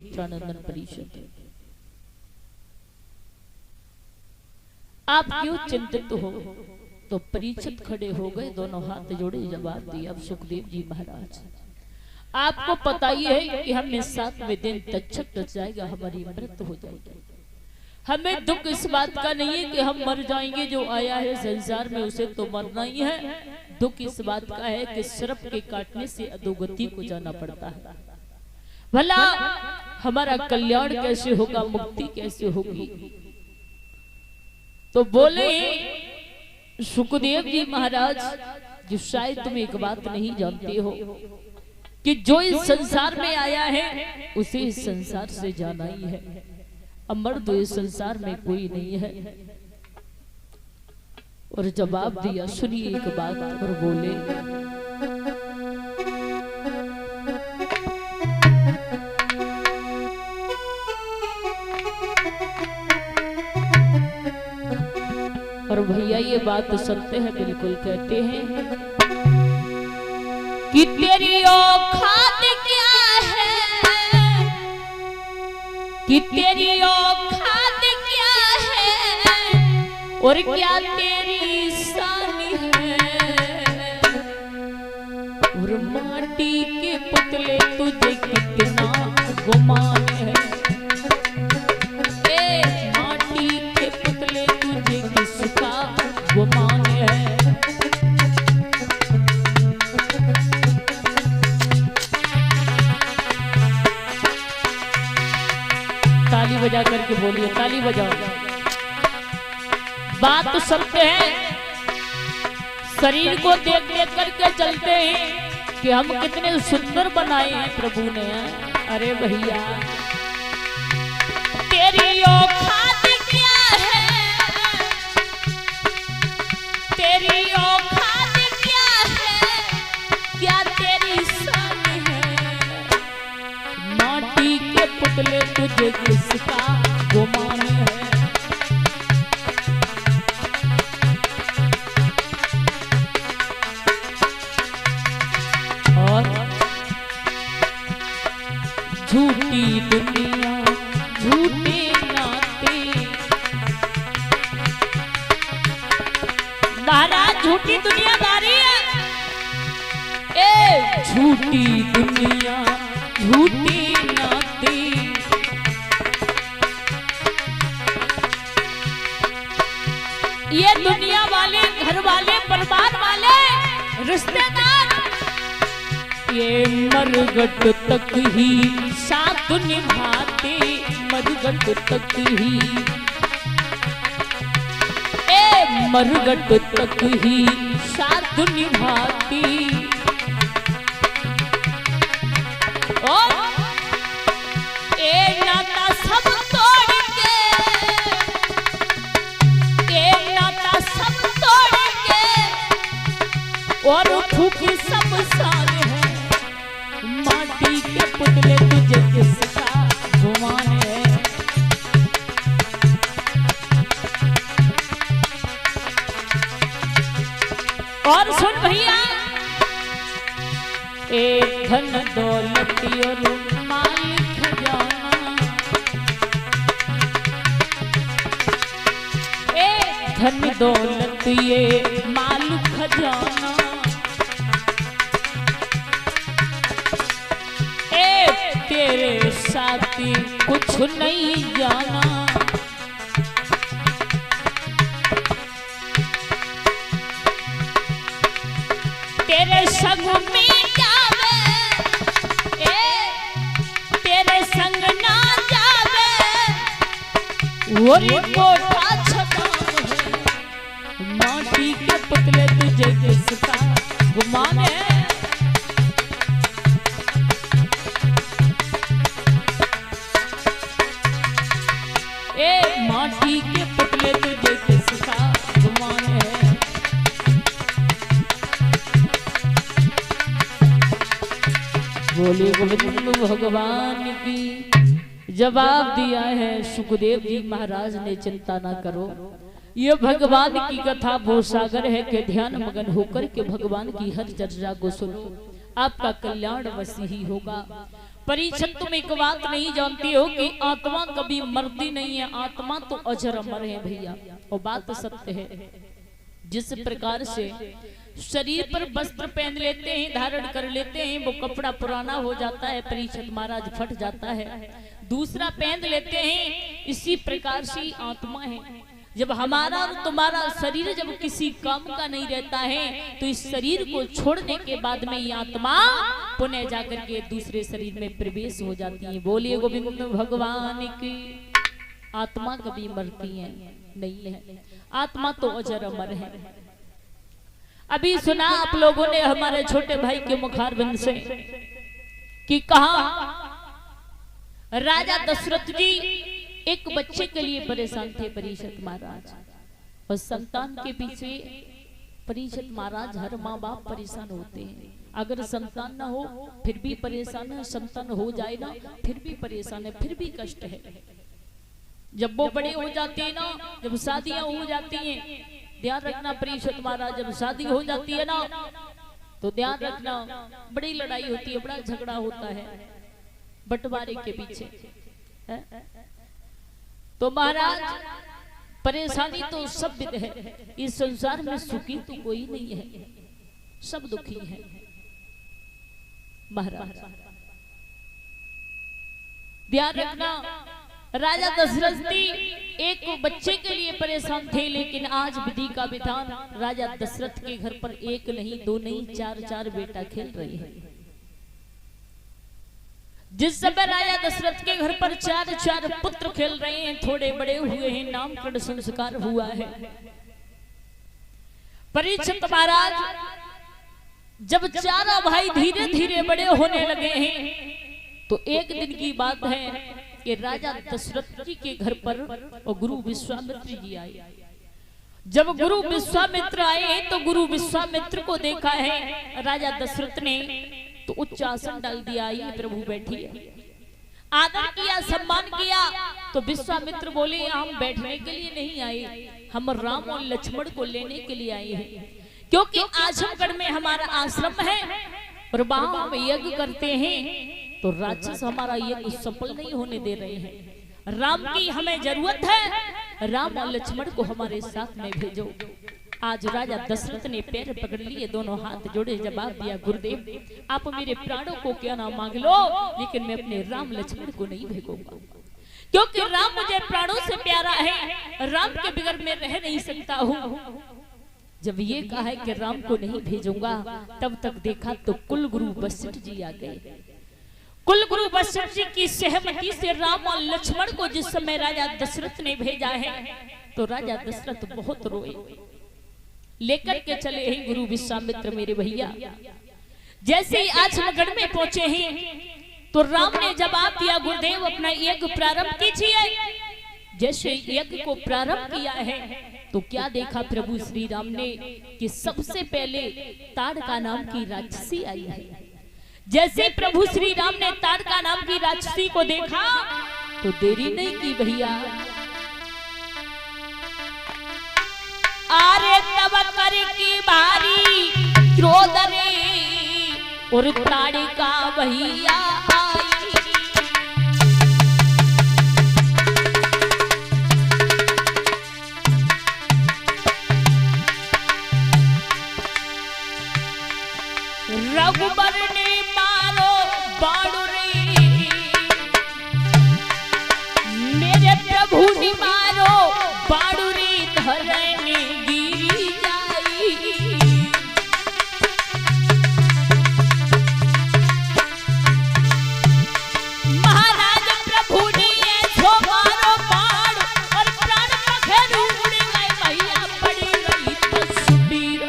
मित्रानंदन परिषद। आप क्यों चिंतित हो? तो परीक्षित खड़े हो गए, दोनों हाथ जोड़े, जवाब दिया, अब सुखदेव जी महाराज आपको पता ही है कि हमें 7वें दिन तक्षक डस जाएगा, हमारी मृत्यु हो जाएगी। हमें दुख इस बात का नहीं है कि हम मर जाएंगे, जो आया है संसार में उसे तो मरना ही है। दुख इस बात का है कि सर्प के काटने से अधोगति को जाना पड़ता है। भला हमारा कल्याण कैसे होगा, मुक्ति कैसे होगी? तो बोले सुखदेव जी महाराज, जो शायद तुम एक बात नहीं जानते हो कि जो इस संसार में आया है उसे इस संसार से जाना ही है। अमर तो इस संसार में कोई नहीं है। और जवाब दिया, सुनिए एक बात, और बोले और भैया ये बात सत्य है, बिल्कुल कहते हैं कि तेरी औकात क्या है, कि तेरी औकात क्या है, और क्या तेरी शान है, और माटी के पुतले तुझे कितना गुमान है, माटी के पुतले तुझे किसका गुमान है। ताली बजा करके बोलिए, ताली बजाओ। बात तो सत्य है, शरीर को देख देख करके चलते हैं कि हम कितने सुंदर बनाए हैं प्रभु ने। अरे भैया तेरी औकात क्या है, तेरी औकात क्या है, क्या तेरी शान है, माटी के पुतले तुझे किसका गुमान है। और झूठी दुनिया झूठे नाते, महाराज झूठी दुनियादारी है। झूठी दुनिया झूठे नाते, ये दुनिया वाले, घर वाले, परिवार वाले, रिश्तेदार, ये मरगट तक ही साथ निभाते, मरगट तक ही, मरगट तक ही साथ निभाती। और नाता सब तोड़ के, नाता सब तोड़ के, और फूकी सब साल है, माटी के पुतले तुझे किसका गुमान है। और सुन भैया, एक धन दौलत और माल खजाना, एक धन दौलत ये माल खजाना, एक तेरे साथी कुछ नहीं जाना, तेरे संग में जावे, तेरे संग ना जावे, और कोठा छकाम है, माटी के पुतले तुझे किसका गुमान है। माटी के पुतले तुझे किसका गुमान है। बोले गोविंद भगवान की। जवाब दिया है सुखदेव जी महाराज ने, चिंता ना करो, ये भगवान की कथा भव सागर है कि ध्यान मगन होकर के भगवान की हर चर्चा को सुनो, आपका कल्याण अवश्य ही होगा। परीक्षित, तुम एक बात नहीं जानती हो कि आत्मा कभी मरती नहीं है, आत्मा तो अजर अमर है भैया। और बात तो सत्य है। जिस प्रकार से शरीर पर वस्त्र पहन लेते हैं, धारण कर लेते हैं, वो कपड़ा पुराना हो जाता है, परीक्षित महाराज फट जाता है, दूसरा पहन लेते हैं, इसी प्रकार से आत्मा है। जब हमारा और तुम्हारा शरीर जब किसी काम का नहीं रहता है, तो इस शरीर को छोड़ने के बाद में ये आत्मा पुनः जाकर के दूसरे शरीर में प्रवेश हो जाती है। बोलिए गोविंद भगवान की। आत्मा कभी मरती है नहीं है, आत्मा तो अजर अमर है। अभी सुना आप लोगों ने हमारे छोटे भाई के मुखारबिंद से कि कहा राजा दशरथ जी एक बच्चे के लिए परेशान थे परीक्षित महाराज, और संतान के पीछे परीक्षित महाराज हर माँ बाप परेशान होते हैं। अगर संतान ना हो फिर भी परेशान है, संतान हो जाए ना फिर भी परेशान है, फिर भी कष्ट है। जब वो बड़े हो जाते हैं ना, जब शादियां हो जाती हैं, ध्यान रखना परीक्षित महाराज, जब शादी हो जाती है ना तो ध्यान रखना बड़ी लड़ाई होती है, बड़ा झगड़ा होता है बंटवारे के पीछे है? तो महाराज परेशानी तो सब विध है, इस संसार में सुखी तो कोई नहीं है, सब दुखी है महाराज। ध्यान रखना, राजा दशरथ जी एक बच्चे के लिए परेशान थे, लेकिन आज विधि का विधान राजा दशरथ के घर पर एक नहीं, दो नहीं, चार चार बेटा खेल रहे हैं। जिस समय राजा दशरथ के घर पर चार चार पुत्र खेल रहे हैं, थोड़े बड़े हुए हैं, नामकरण संस्कार हुआ है। परीक्षित महाराज जब चारों भाई धीरे धीरे बड़े होने लगे हैं, तो एक दिन की बात है कि राजा दशरथ जी के घर पर और गुरु विश्वामित्र जी आए। जब गुरु विश्वामित्र आए तो गुरु विश्वामित्र को देखा है राजा दशरथ ने, तो उच्च आसन डाल दिया, आइए प्रभु बैठिए, आदर किया, सम्मान किया। तो विश्वामित्र बोले हम बैठने के लिए नहीं आए, हम राम और लक्ष्मण को लेने के लिए आए हैं, क्योंकि आजमगढ़ में हमारा आश्रम है और वहां हम यज्ञ करते हैं, तो राक्षस हमारा यज्ञ सफल नहीं होने दे रहे हैं। राम की हमें जरूरत है, राम और लक्ष्मण को हमारे साथ में भेजो। आज राजा दशरथ ने पैर पकड़ लिए, दोनों हाथ जोड़े, जवाब दिया गुरुदेव आप मेरे प्राणों को क्या ना मांग लो, लेकिन मैं अपने राम लक्ष्मण को नहीं भेजूंगा, क्योंकि राम मुझे प्राणों से प्यारा है, राम के बगैर मैं रह नहीं सकता हूँ। जब ये कहा है कि राम को नहीं भेजूंगा, तब तक देखा तो कुल गुरु वशिष्ठ जी आ गए। कुल गुरु वशिष्ठ जी की सहमति से राम और लक्ष्मण को जिस समय राजा दशरथ ने भेजा है, तो राजा दशरथ बहुत रोए, लेकर के चले हैं गुरु विश्वामित्र मेरे भैया। जैसे ही आजमगढ़ में पहुंचे हैं, तो राम ने जवाब दिया गुरुदेव अपना यज्ञ प्रारंभ कीजिए। जैसे यज्ञ को प्रारंभ किया है, तो क्या देखा प्रभु श्री राम ने कि सबसे पहले ताड़का नाम की राक्षसी आई है। जैसे प्रभु श्री राम ने ताड़का नाम की राक्षसी को देखा, तो देरी नहीं की भैया, आरे तब कर की भारी क्रोध रे और ताड़का भैया आई। रघुबर ने मारो बाणु रे, मेरे प्रभु ने मारो बाणु रे, धरने गिरी जाई। महाराज प्रभु ने ऐसो मारो बाण और प्राण पखेरु उड़ गए भैया, पड़ी रही तस्वीर।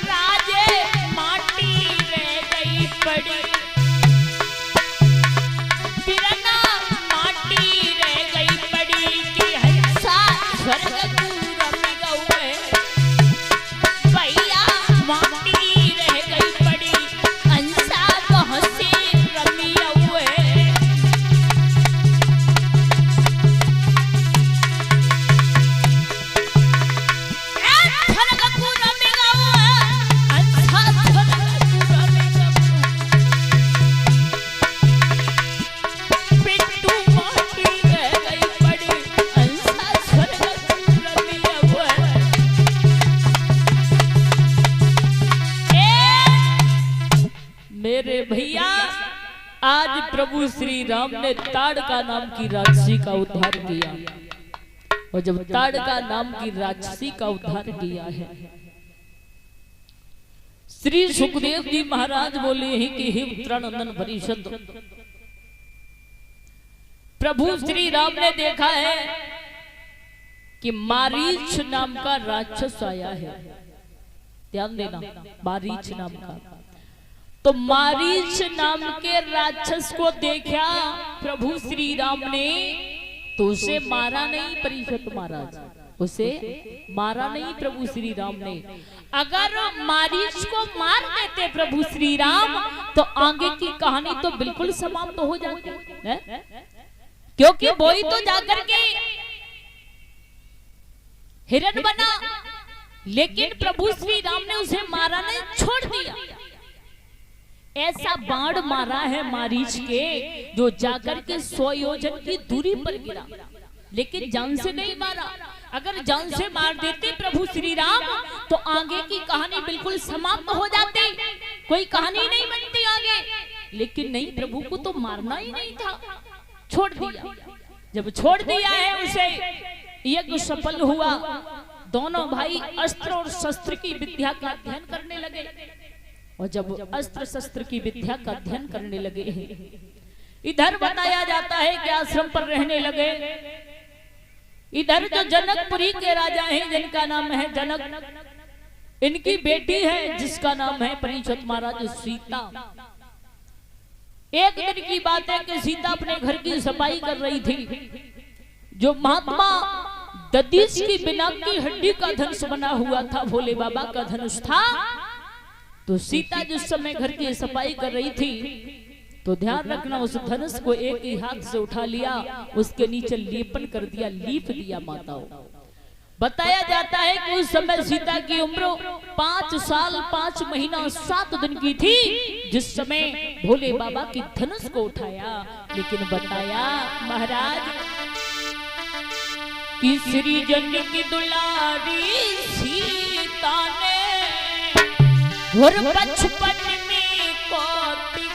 राजे माटी रह गई पड़ी, मेरे भैया आज प्रभु श्री राम ने ताड़का नाम की राक्षसी का उद्धार किया, और जब ताड़का नाम की राक्षसी का उद्धार किया है, श्री सुखदेव जी महाराज बोले हैं कि हे उत्तरानंदन परिषद, प्रभु श्री राम ने देखा है कि मारीच नाम का राक्षस आया है। ध्यान देना, मारीच नाम का। तो मारीच नाम के राक्षस को देखा प्रभु श्री राम ने, तो उसे मारा नहीं परिषद महाराज, उसे मारा नहीं प्रभु श्री राम ने। अगर मारीच को मार देते प्रभु श्री राम तो आगे की कहानी तो बिल्कुल समाप्त हो जाती है, क्योंकि वो ही तो जाकर के हिरण बना, लेकिन प्रभु श्री राम ने उसे मारा नहीं, छोड़ दिया। ऐसा बाण मारा है मारीच के जो जाकर के 100 योजन की दूरी पर गिरा, लेकिन जान से नहीं मारा। अगर जान से मार देते प्रभु श्री राम तो आगे की कहानी बिल्कुल समाप्त हो जाती, कोई कहानी नहीं बनती आगे। लेकिन नहीं, प्रभु को तो मारना ही नहीं था, छोड़ दिया। जब छोड़ दिया है उसे, यज्ञ सफल हुआ। दोनों भाई अस्त्र और शस्त्र की विद्या का अध्ययन करने लगे, और जब अस्त्र शस्त्र की विद्या का अध्ययन करने लगे, इधर बताया जाता है कि आश्रम पर रहने लगे। इधर जो जनकपुरी के राजा हैं जिनका नाम है जनक, इनकी बेटी है जिसका नाम है परीक्षित महाराज सीता। एक दिन की बात है कि सीता अपने घर की सफाई कर रही थी। जो महात्मा दधीच की बिना की हड्डी का धनुष बना हुआ था, भोले बाबा का धनुष था। तो सीता जिस समय घर की सफाई कर रही थी, तो ध्यान रखना, उस धनुष को एक ही हाथ से उठा लिया, उसके नीचे लेपन कर दिया, लीप दिया माताओं। बताया जाता है कि उस समय सीता की उम्र 5 साल 5 महीना 7 दिन की थी, जिस समय भोले बाबा की धनुष को उठाया। लेकिन बताया महाराज कि श्री जन की दुलारी सीता ने घोर बचपन में कौतिक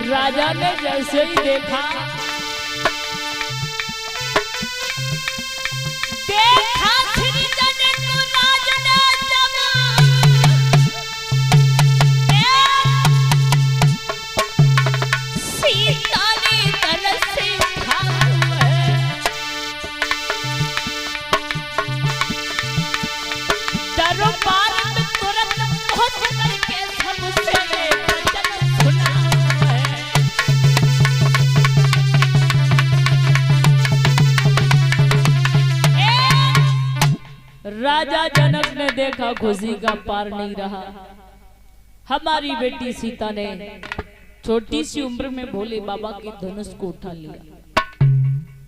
राजा ने जैसे ही देखा श्री जनक राज ने सीता ने तरस से दरबार में तुरंत पहुंच करके सबसे राजा जनक ने देखा, खुशी का पार नहीं रहा। हमारी बेटी सीता ने छोटी सी उम्र में भोले बाबा के धनुष को उठा लिया।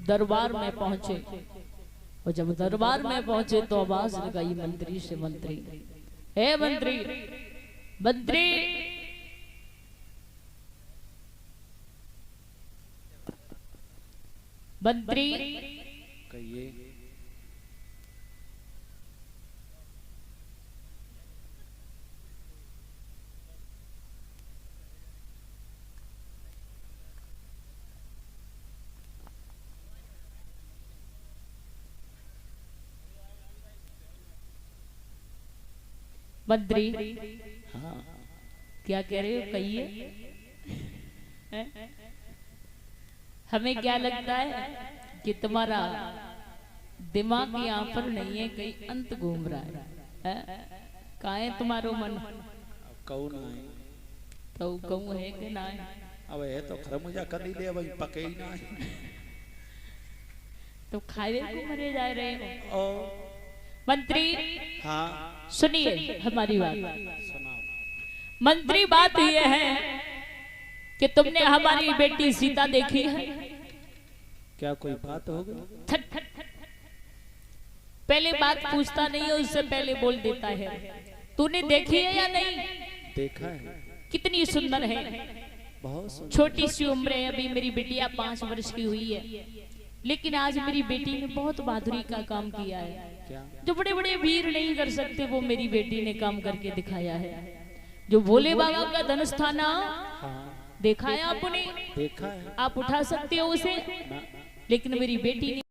दरबार में पहुंचे, और जब दरबार में पहुंचे तो आवाज लगाई मंत्री से, मंत्री, हे मंत्री, मंत्री, मंत्री, कहिए। मंत्री हाँ क्या कह रहे हो, कहिए। हमें क्या लगता है कि तुम्हारा दिमाग यहाँ पर नहीं है, कहीं अंत घूम रहा है। कहाँ है तुम्हारो मन? कहू ना है तो कहूँ है कि ना है? अब है तो खरमुजा कर ली दे, भाई पके ही ना है। तो खाए को मरे जा रहे हो। ओ मंत्री हाँ सुनिए हमारी बात। सुनाओ। मंत्री बात यह है कि तुमने हमारी बेटी सीता देखी है? क्या कोई बात हो गई? That that that. पहले बात पूछता नहीं है, उससे पहले बोल देता है। तूने देखी है या नहीं? देखा है। कितनी सुंदर है, बहुत सुंदर। छोटी सी उम्र है, अभी मेरी बिटिया 5 वर्ष की हुई है, लेकिन आज मेरी बेटी ने बहुत बहादुरी का काम किया है। क्या? जो बड़े बड़े वीर नहीं कर सकते वो मेरी बेटी ने काम करके दिखाया है। जो भोले बाबा का धनुष था ना, हाँ देखा है आपने? देखा है। आप उठा सकते हो उसे, ना। लेकिन मेरी बेटी ने